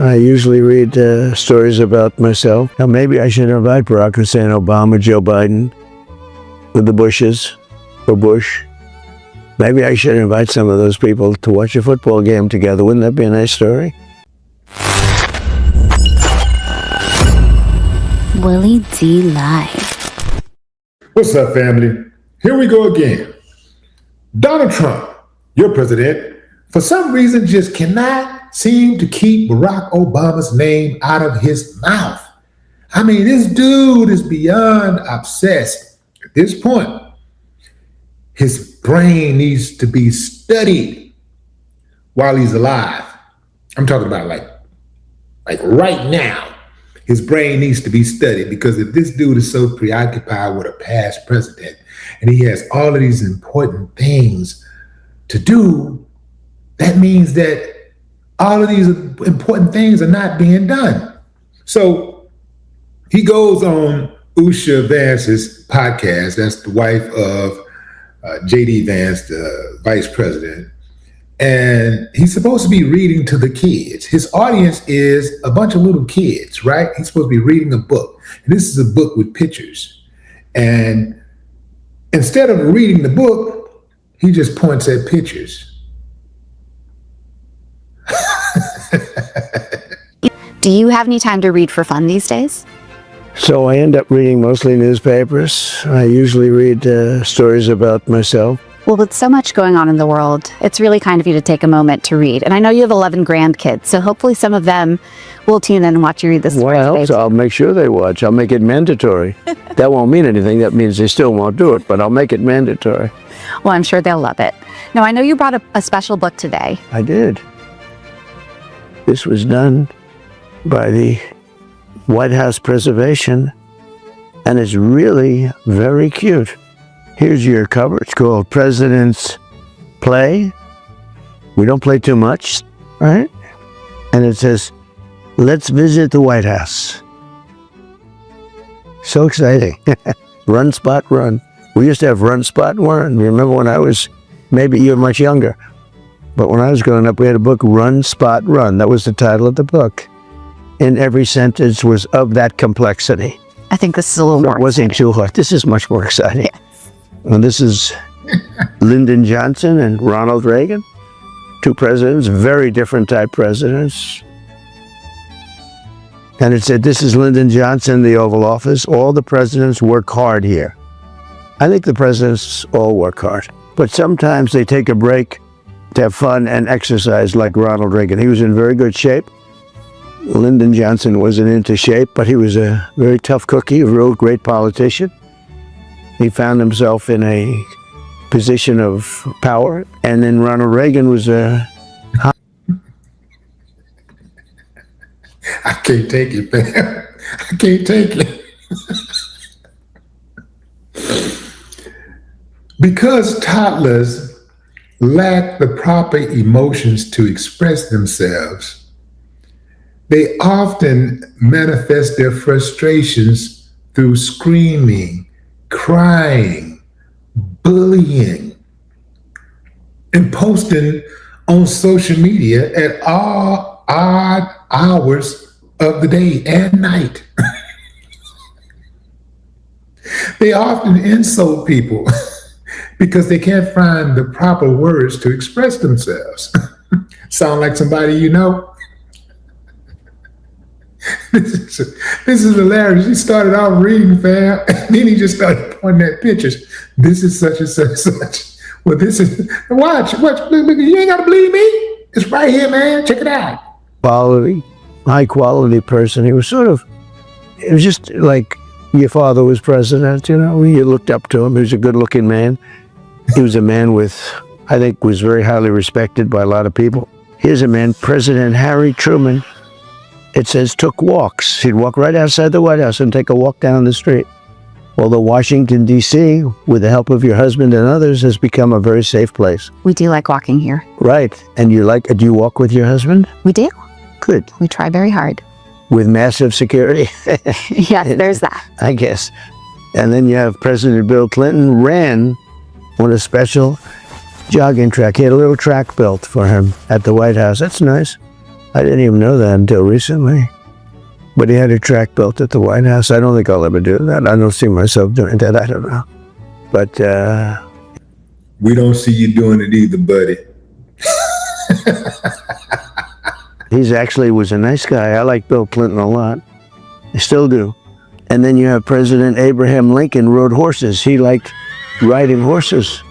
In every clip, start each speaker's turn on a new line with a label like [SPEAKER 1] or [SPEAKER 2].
[SPEAKER 1] I usually read stories about myself. Now, maybe I should invite Barack Hussein Obama, Joe Biden, with the Bushes, or Bush. Maybe I should invite some of those people to watch a football game together. Wouldn't that be a nice story?
[SPEAKER 2] Willie D Live.
[SPEAKER 3] What's up, family? Here we go again. Donald Trump, your president, for some reason just cannot seem to keep Barack Obama's name out of his mouth. I mean, this dude is beyond obsessed. At this point, his brain needs to be studied while he's alive. I'm talking about like right now. His brain needs to be studied, because if this dude is so preoccupied with a past president and he has all of these important things to do, that means that all of these important things are not being done. So he goes on Usha Vance's podcast. That's the wife of J.D. Vance, the vice president. And he's supposed to be reading to the kids. His audience is a bunch of little kids, right? He's supposed to be reading a book. And this is a book with pictures. And instead of reading the book, he just points at pictures.
[SPEAKER 2] Do you have any time to read for fun these days?
[SPEAKER 1] So I end up reading mostly newspapers. I usually read stories about myself.
[SPEAKER 2] Well, with so much going on in the world, it's really kind of you to take a moment to read. And I know you have 11 grandkids, so hopefully some of them will tune in and watch you read this story.
[SPEAKER 1] Well, so I'll make sure they watch. I'll make it mandatory. That won't mean anything. That means they still won't do it, but I'll make it mandatory.
[SPEAKER 2] Well, I'm sure they'll love it. Now, I know you brought a special book today.
[SPEAKER 1] I did. This was done by the White House Preservation, and it's really very cute. Here's your cover. It's called President's Play. We don't play too much, right? And it says, "Let's visit the White House." So exciting. Run, spot, run. We used to have run, spot, run. Remember when I was, maybe you were much younger, but when I was growing up, we had a book, Run, Spot, Run. That was the title of the book. And every sentence was of that complexity.
[SPEAKER 2] I think this is a little more
[SPEAKER 1] It wasn't too hard. This is much more exciting. Yes. And this is Lyndon Johnson and Ronald Reagan, two presidents, very different type presidents. And it said, "This is Lyndon Johnson, the Oval Office. All the presidents work hard here." I think the presidents all work hard, but sometimes they take a break to have fun and exercise, like Ronald Reagan. He was in very good shape. Lyndon Johnson wasn't into shape, but he was a very tough cookie, a real great politician. He found himself in a position of power, and then Ronald Reagan was a...
[SPEAKER 3] I can't take it, man. I can't take it. Because toddlers lack the proper emotions to express themselves, they often manifest their frustrations through screaming, crying, bullying, and posting on social media at all odd hours of the day and night. They often insult people because they can't find the proper words to express themselves. Sound like somebody you know? This is hilarious. He started off reading, fam, and then he just started pointing at pictures. This is such and such, such. Well, this is, watch, look, you ain't gotta believe me. It's right here, man. Check it out.
[SPEAKER 1] High quality person. He was sort of, it was just like your father was president, you know, you looked up to him. He was a good looking man. He was a man with, I think, was very highly respected by a lot of people. Here's a man, President Harry Truman. It says took walks. He'd walk right outside the White House and take a walk down the street. Although Washington, D.C., with the help of your husband and others, has become a very safe place.
[SPEAKER 2] We do like walking here.
[SPEAKER 1] Right. And do you walk with your husband?
[SPEAKER 2] We do.
[SPEAKER 1] Good.
[SPEAKER 2] We try very hard.
[SPEAKER 1] With massive security?
[SPEAKER 2] Yes, there's that.
[SPEAKER 1] I guess. And then you have President Bill Clinton ran on a special jogging track. He had a little track built for him at the White House. That's nice. I didn't even know that until recently. But he had a track built at the White House. I don't think I'll ever do that. I don't see myself doing that. I don't know. But
[SPEAKER 3] we don't see you doing it either, buddy.
[SPEAKER 1] he actually was a nice guy. I like Bill Clinton a lot. I still do. And then you have President Abraham Lincoln rode horses. He liked riding horses.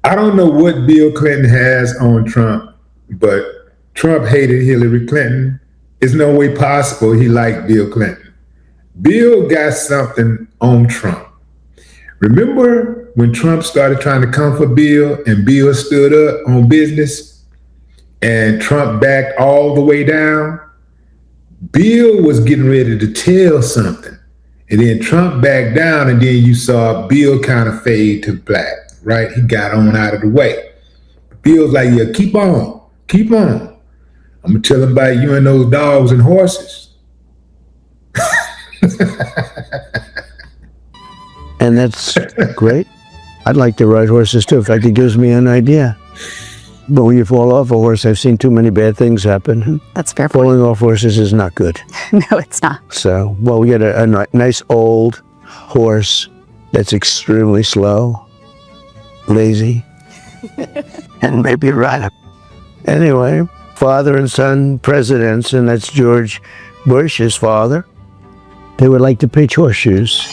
[SPEAKER 3] I don't know what Bill Clinton has on Trump, but Trump hated Hillary Clinton. There's no way possible he liked Bill Clinton. Bill got something on Trump. Remember when Trump started trying to come for Bill and Bill stood up on business and Trump backed all the way down? Bill was getting ready to tell something. And then Trump backed down, and then you saw Bill kind of fade to black, right? He got on out of the way. Bill's like, yeah, keep on, keep on. I'm gonna tell him about you and those dogs and horses.
[SPEAKER 1] And that's great. I'd like to ride horses too. In fact, it gives me an idea. But when you fall off a horse, I've seen too many bad things happen.
[SPEAKER 2] That's fair.
[SPEAKER 1] Falling off horses is not good.
[SPEAKER 2] No, it's not.
[SPEAKER 1] So, well, we get a nice old horse that's extremely slow, lazy, and maybe ride him. Anyway, father and son presidents, and that's George Bush, his father. They would like to pitch horseshoes,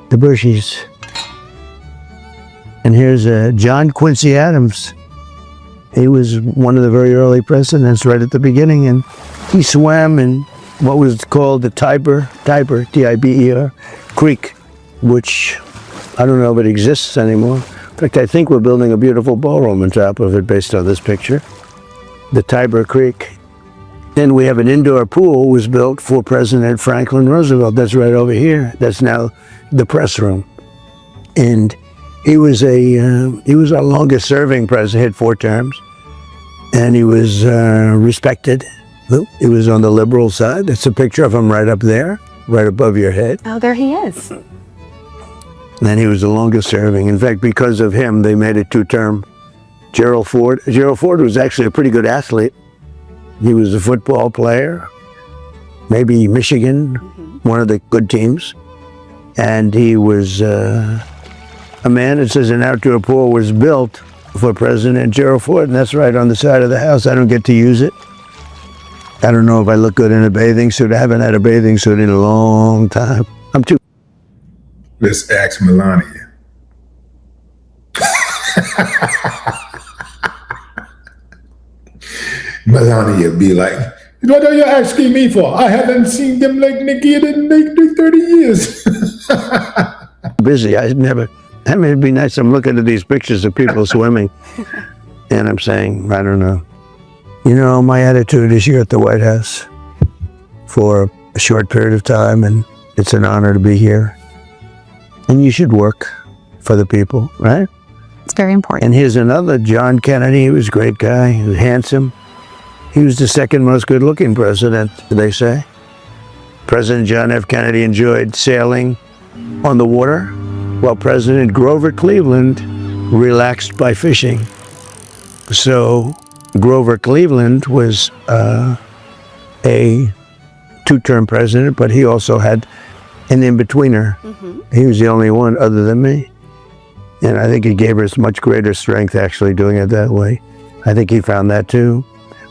[SPEAKER 1] the Bushies. And here's John Quincy Adams. He was one of the very early presidents right at the beginning, and he swam in what was called the Tiber, T-I-B-E-R, Creek, which I don't know if it exists anymore. In fact, I think we're building a beautiful ballroom on top of it based on this picture, the Tiber Creek. Then we have an indoor pool was built for President Franklin Roosevelt. That's right over here. That's now the press room. And he was our longest serving president, had 4 terms. And he was respected. He was on the liberal side. That's a picture of him right up there, right above your head.
[SPEAKER 2] Oh, there he is.
[SPEAKER 1] And he was the longest serving. In fact, because of him, they made it 2-term. Gerald Ford was actually a pretty good athlete. He was a football player, maybe Michigan, one of the good teams. And he was a man that says an outdoor pool was built for President Gerald Ford, and that's right on the side of the house. I don't get to use it. I don't know if I look good in a bathing suit. I haven't had a bathing suit in a long time. I'm too.
[SPEAKER 3] Let's ask Melania. Melania be like, what are you asking me for? I haven't seen them like Nikki in like 30 years.
[SPEAKER 1] Busy. I mean, it'd be nice. I'm looking at these pictures of people swimming, and I'm saying, I don't know. You know, my attitude is you're at the White House for a short period of time, and it's an honor to be here. And you should work for the people, right?
[SPEAKER 2] It's very important.
[SPEAKER 1] And here's another, John Kennedy. He was a great guy. He was handsome. He was the second most good-looking president, they say. President John F. Kennedy enjoyed sailing on the water, while President Grover Cleveland relaxed by fishing. So Grover Cleveland was a 2-term president, but he also had an in-betweener. He was the only one other than me. And I think he gave us much greater strength actually doing it that way. I think he found that too.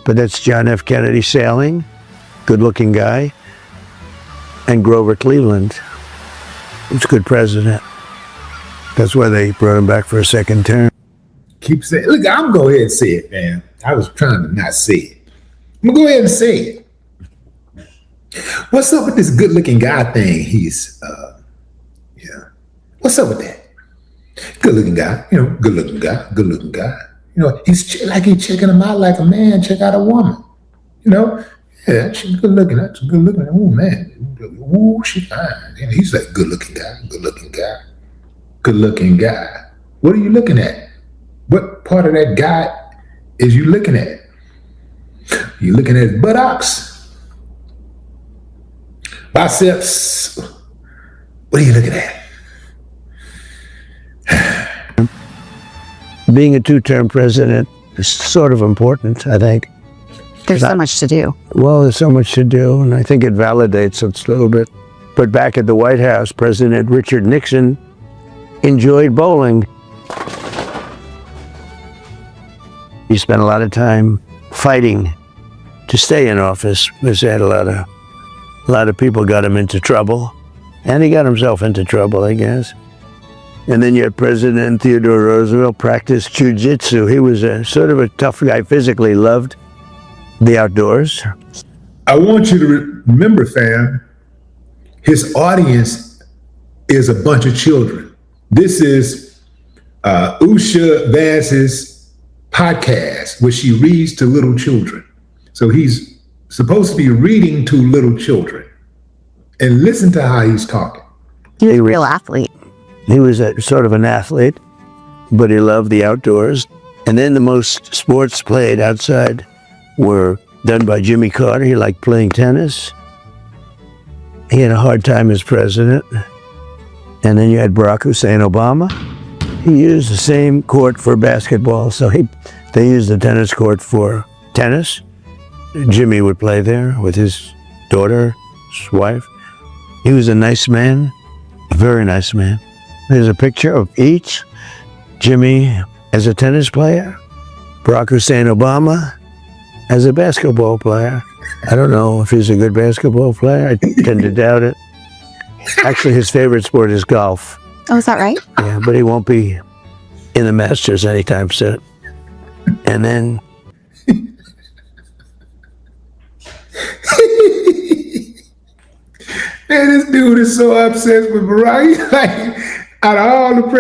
[SPEAKER 1] But that's John F. Kennedy sailing, good-looking guy, and Grover Cleveland. He's a good president. That's why they brought him back for a second term.
[SPEAKER 3] Keep saying, look, I'm gonna go ahead and say it, man. I was trying to not say it. I'm gonna go ahead and say it. What's up with this good-looking guy thing? What's up with that? Good-looking guy, good-looking guy. He's checking him out like a man check out a woman. Yeah, she's good-looking. That's good-looking. Oh, man. Ooh, she fine. And he's like, good-looking guy. What are you looking at? What part of that guy is you looking at? You looking at his buttocks? Biceps? What are you looking at?
[SPEAKER 1] Being a 2-term president is sort of important, I think.
[SPEAKER 2] There's so much to do.
[SPEAKER 1] Well, there's so much to do, and I think it validates us a little bit. But back at the White House, President Richard Nixon enjoyed bowling. He spent a lot of time fighting to stay in office because he had a lot of people got him into trouble, and he got himself into trouble, I guess. And then you had President Theodore Roosevelt practice jujitsu. He was a sort of a tough guy, physically loved the outdoors.
[SPEAKER 3] I want you to remember, fam, his audience is a bunch of children. This is Usha Vance's podcast, where she reads to little children. So he's supposed to be reading to little children. And listen to how he's talking.
[SPEAKER 2] He was a real athlete.
[SPEAKER 1] He was sort of an athlete, but he loved the outdoors. And then the most sports played outside were done by Jimmy Carter. He liked playing tennis. He had a hard time as president. And then you had Barack Hussein Obama. He used the same court for basketball, so they used the tennis court for tennis. Jimmy would play there with his daughter, his wife. He was a nice man, a very nice man. There's a picture of each. Jimmy as a tennis player, Barack Hussein Obama as a basketball player. I don't know if he's a good basketball player. I tend to doubt it. Actually, his favorite sport is golf.
[SPEAKER 2] Oh, is that right?
[SPEAKER 1] Yeah, but he won't be in the Masters anytime soon. And then
[SPEAKER 3] Man, this dude is so obsessed with Barack. Like, out of all those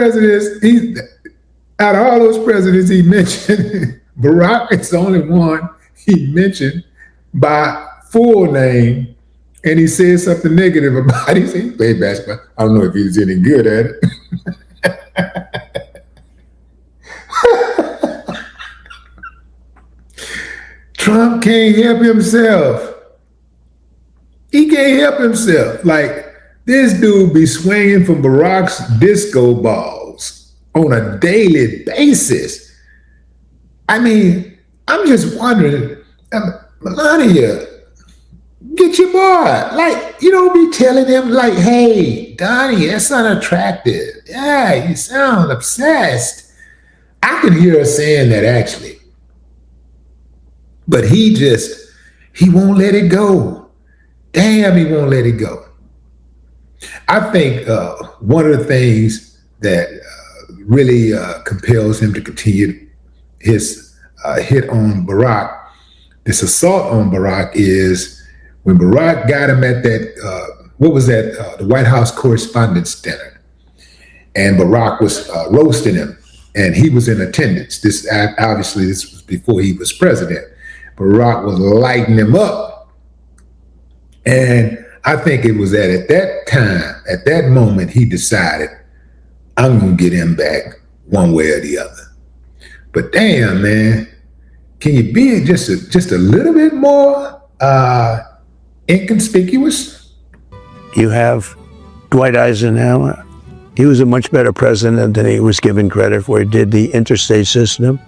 [SPEAKER 3] presidents he mentioned, Barack is the only one he mentioned by full name, and he said something negative about it. He said he played basketball. I don't know if he was any good at it. Trump can't help himself. He can't help himself. Like, this dude be swinging from Barack's disco balls on a daily basis. I mean, I'm just wondering, Melania, get your boy. Like, you don't be telling him, like, hey, Donnie, that's unattractive. Yeah, you sound obsessed. I can hear her saying that, actually. But he won't let it go. Damn, he won't let it go. I think one of the things that really compels him to continue his hit on Barack, this assault on Barack, is when Barack got him at that, the White House Correspondents' Dinner. And Barack was roasting him, and he was in attendance. This was before he was president. Barack was lighting him up. And I think it was at that moment, he decided, I'm going to get him back one way or the other. But damn, man, can you be just a little bit more inconspicuous?
[SPEAKER 1] you have Dwight Eisenhower. He was a much better president than he was given credit for. He did the interstate system.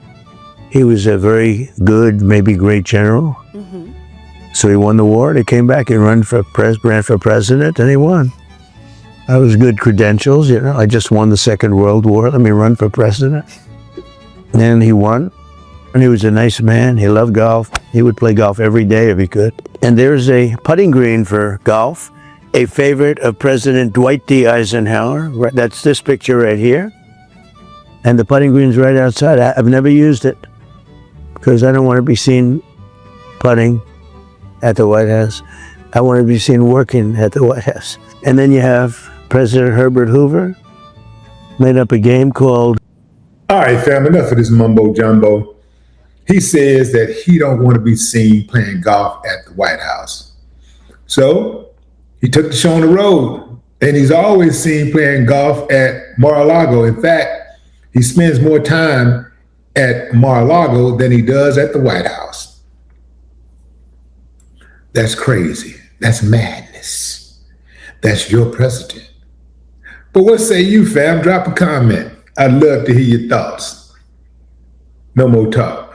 [SPEAKER 1] He was a very good, maybe great general. Mm-hmm. So he won the war, and he came back and ran for president, and he won. That was good credentials, you know. I just won the Second World War. Let me run for president. And he won, and he was a nice man. He loved golf. He would play golf every day if he could. And there's a putting green for golf, a favorite of President Dwight D. Eisenhower. That's this picture right here. And the putting green's right outside. I've never used it because I don't want to be seen putting at the White House. I want to be seen working at the White House. And then you have President Herbert Hoover made up a game called...
[SPEAKER 3] All right, fam, enough of this mumbo jumbo. He says that he don't want to be seen playing golf at the White House. So he took the show on the road, and he's always seen playing golf at Mar-a-Lago. In fact, he spends more time at Mar-a-Lago than he does at the White House. That's crazy. That's madness. That's your president. But what say you, fam? Drop a comment. I'd love to hear your thoughts. No more talk.